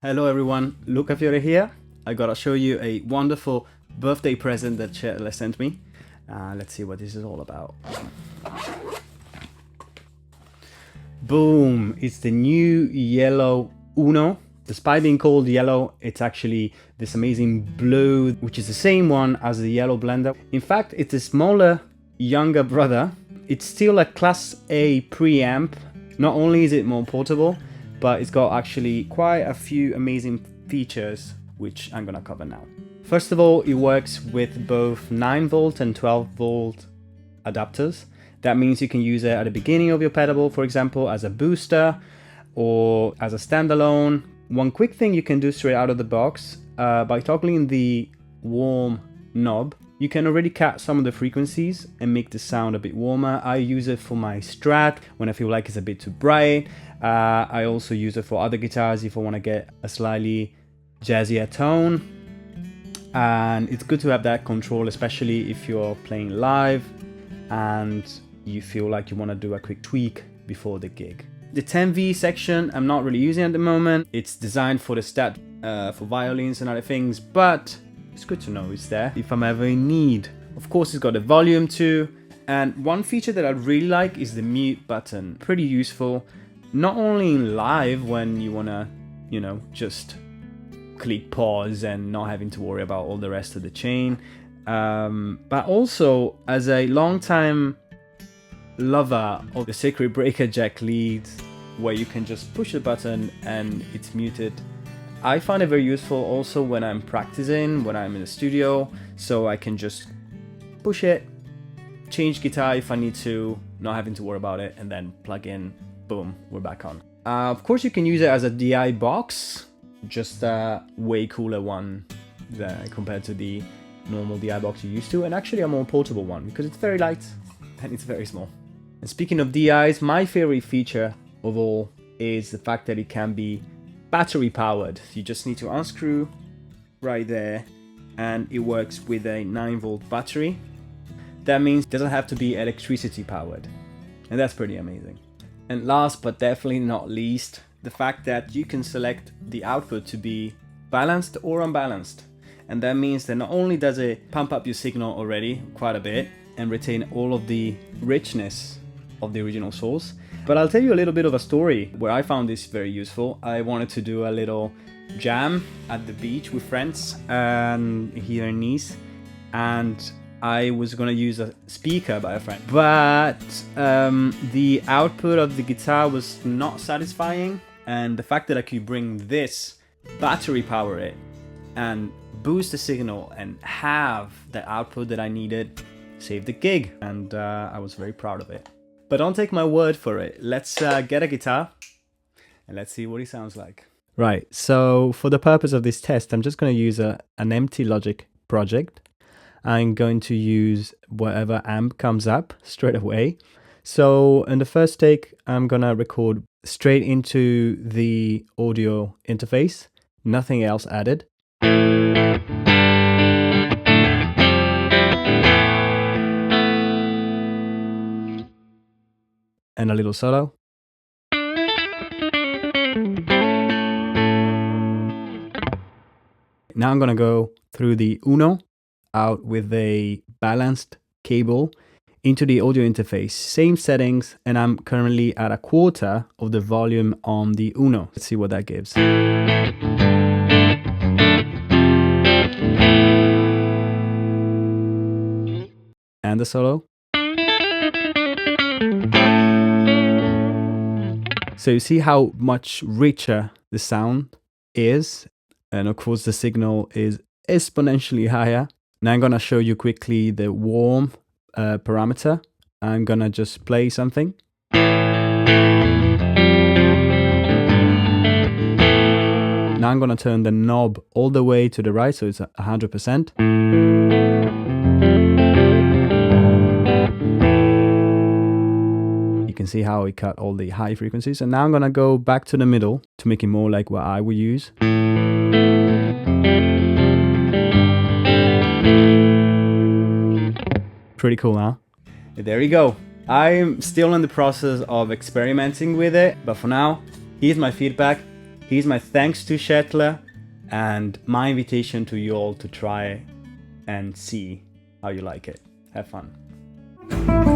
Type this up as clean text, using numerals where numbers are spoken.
Hello everyone, Luca Fiore here. I gotta show you a wonderful birthday present that Schertler sent me. Let's see what this is all about. Boom! It's the new yellow Uno. Despite being called yellow, it's actually this amazing blue, which is the same one as the yellow blender. In fact, it's a smaller, younger brother. It's still a Class A preamp. Not only is it more portable, but it's got actually quite a few amazing features, which I'm gonna cover now. First of all, it works with both 9-volt and 12-volt adapters. That means you can use it at the beginning of your pedal, for example, as a booster or as a standalone. One quick thing you can do straight out of the box, by toggling the warm knob, you can already cut some of the frequencies and make the sound a bit warmer. I use it for my Strat when I feel like it's a bit too bright. I also use it for other guitars if I want to get a slightly jazzier tone. And it's good to have that control, especially if you're playing live and you feel like you want to do a quick tweak before the gig. The 10V section I'm not really using at the moment. It's designed for the Stat for violins and other things, but it's good to know it's there if I'm ever in need. Of course, it's got the volume too. And one feature that I really like is the mute button. Pretty useful, not only in live when you wanna, just click pause and not having to worry about all the rest of the chain, but also as a long-time lover of the circuit breaker jack leads, where you can just push the button and it's muted. I find it very useful also when I'm practicing, when I'm in the studio, so I can just push it, change guitar if I need to, not having to worry about it, and then plug in, boom, we're back on. Of course, you can use it as a DI box, just a way cooler one compared to the normal DI box you're used to, and actually a more portable one because it's very light and it's very small. And speaking of DIs, my favorite feature of all is the fact that it can be battery powered. You just need to unscrew right there and it works with a 9-volt battery. That means it doesn't have to be electricity powered, and that's pretty amazing. And last but definitely not least, the fact that you can select the output to be balanced or unbalanced. And that means that not only does it pump up your signal already quite a bit and retain all of the richness of the original source, but I'll tell you a little bit of a story where I found this very useful. I wanted to do a little jam at the beach with friends here in Nice, and I was gonna use a speaker by a friend, but the output of the guitar was not satisfying, and the fact that I could bring this, battery power it, and boost the signal and have the output that I needed saved the gig, and I was very proud of it. But don't take my word for it. Let's get a guitar and let's see what it sounds like. Right, so for the purpose of this test, I'm just going to use an empty Logic project. I'm going to use whatever amp comes up straight away. So in the first take, I'm going to record straight into the audio interface, nothing else added. And a little solo. Now I'm gonna go through the Uno out with a balanced cable into the audio interface. Same settings, and I'm currently at 1/4 of the volume on the Uno. Let's see what that gives. And the solo. So you see how much richer the sound is, and of course the signal is exponentially higher. Now I'm gonna show you quickly the warm parameter. I'm gonna just play something. Now I'm gonna turn the knob all the way to the right, so it's 100%. You can see how it cut all the high frequencies, and now I'm gonna go back to the middle to make it more like what I would use. Pretty cool, huh? There you go. I'm still in the process of experimenting with it, but for now, here's my feedback. Here's my thanks to Schertler and my invitation to you all to try and see how you like it. Have fun.